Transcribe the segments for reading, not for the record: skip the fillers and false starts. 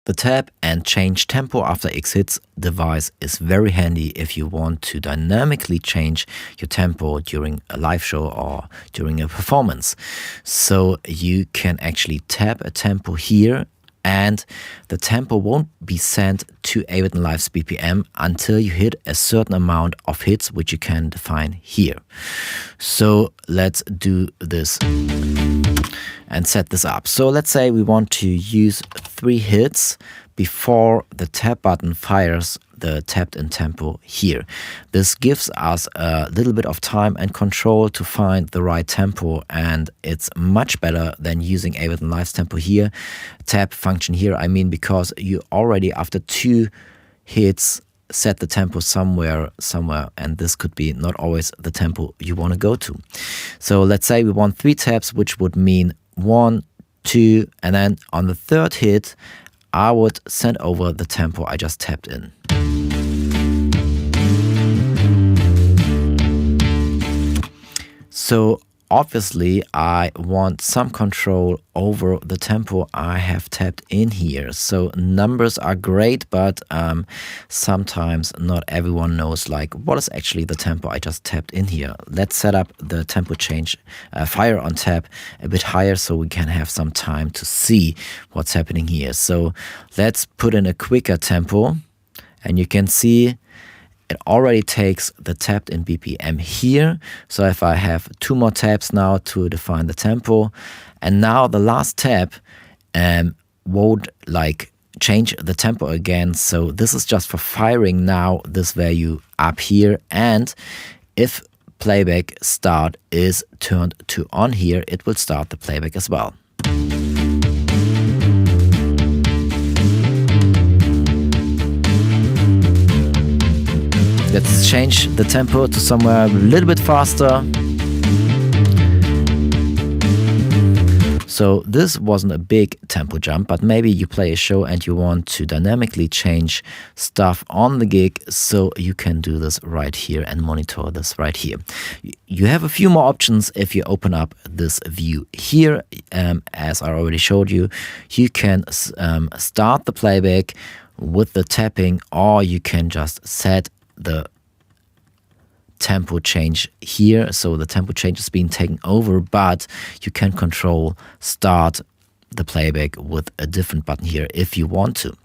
The tap and change tempo after X hits device is very handy if you want to dynamically change your tempo during a live show or during a performance. So you can actually tap a tempo here, and the tempo won't be sent to Ableton Live's BPM until you hit a certain amount of hits, which you can define here. So let's do this and set this up. So let's say we want to use 3 hits before the tap button fires the tapped in tempo here. This gives us a little bit of time and control to find the right tempo, and it's much better than using Ableton Live's tempo here, tap function here. I mean, because you already after 2 hits set the tempo somewhere, and this could be not always the tempo you want to go to. So let's say we want 3 taps, which would mean 1, 2, and then on the 3rd hit, I would send over the tempo I just tapped in. So obviously I want some control over the tempo I have tapped in here. So numbers are great, but sometimes not everyone knows like what is actually the tempo I just tapped in here. Let's set up the tempo change fire on tap a bit higher so we can have some time to see what's happening here. So let's put in a quicker tempo, and you can see it already takes the tapped in BPM here. So if I have 2 more taps now to define the tempo, and now the last tap won't like change the tempo again. So this is just for firing now this value up here, and if playback start is turned to on here, it will start the playback as well. Let's change the tempo to somewhere a little bit faster. So this wasn't a big tempo jump, but maybe you play a show and you want to dynamically change stuff on the gig, so you can do this right here and monitor this right here. You have a few more options if you open up this view here. As I already showed you, you can start the playback with the tapping, or you can just set the tempo change here. So the tempo change is being taken over, but you can control start the playback with a different button here if you want to.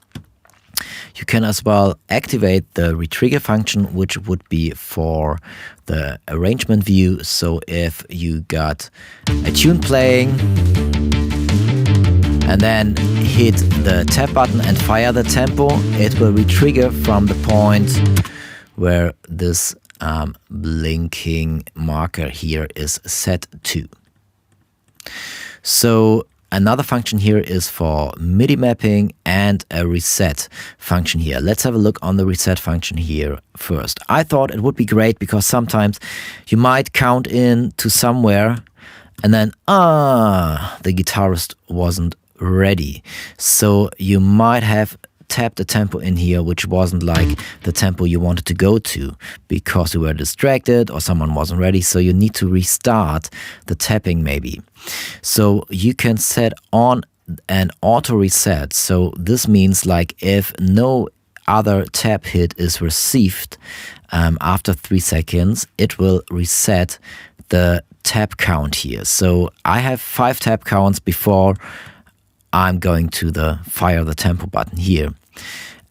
You can as well activate the retrigger function, which would be for the arrangement view. So if you got a tune playing and then hit the tap button and fire the tempo, it will retrigger from the point where this blinking marker here is set to. So another function here is for MIDI mapping and a reset function here. Let's have a look on the reset function here first. I thought it would be great because sometimes you might count in to somewhere and then the guitarist wasn't ready. So you might have tapped a tempo in here which wasn't like the tempo you wanted to go to because you were distracted or someone wasn't ready, so you need to restart the tapping maybe. So you can set on an auto reset. So this means like if no other tap hit is received after 3 seconds, it will reset the tap count here. So I have 5 tap counts before I'm going to the fire the tempo button here.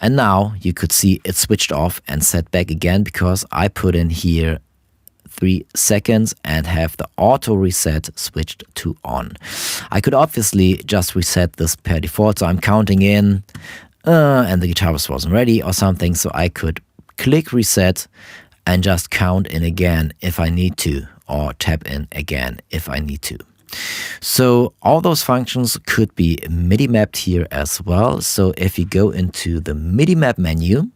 And now you could see it switched off and set back again because I put in here 3 seconds and have the auto reset switched to on. I could obviously just reset this per default, so I'm counting in and the guitarist wasn't ready or something, so I could click reset and just count in again if I need to, or tap in again if I need to. So all those functions could be MIDI mapped here as well. So if you go into the MIDI map menu,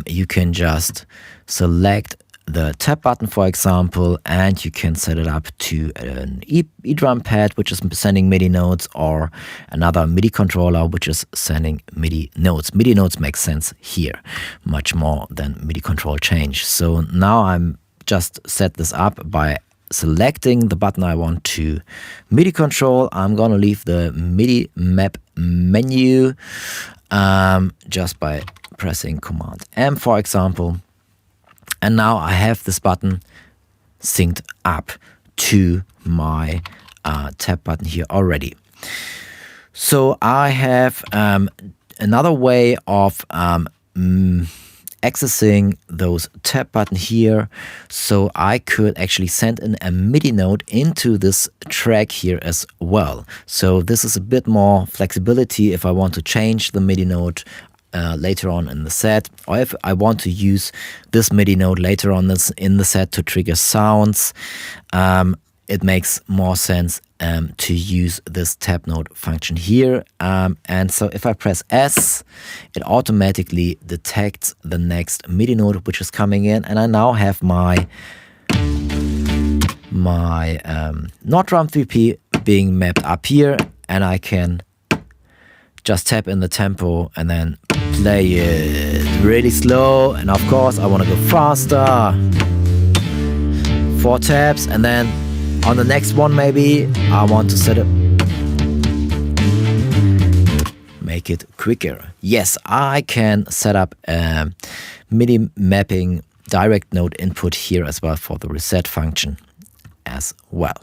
you can just select the tap button, for example, and you can set it up to an E-drum pad, which is sending MIDI notes, or another MIDI controller, which is sending MIDI notes. MIDI notes make sense here much more than MIDI control change. So now I'm just set this up by selecting the button I want to MIDI control. I'm gonna leave the MIDI map menu just by pressing Command M, for example. And now I have this button synced up to my tab button here already. So I have another way of accessing those tab button here. So I could actually send in a MIDI note into this track here as well. So this is a bit more flexibility if I want to change the MIDI note later on in the set, or if I want to use this MIDI note later on in the set to trigger sounds. It makes more sense to use this tab note function here. And so if I press S, it automatically detects the next MIDI note which is coming in, and I now have my not drum 3P being mapped up here, and I can just tap in the tempo and then play it really slow. And of course I want to go faster. 4 taps, and then on the next one maybe I want to set it, make it quicker. Yes, I can set up a MIDI mapping direct note input here as well for the reset function as well.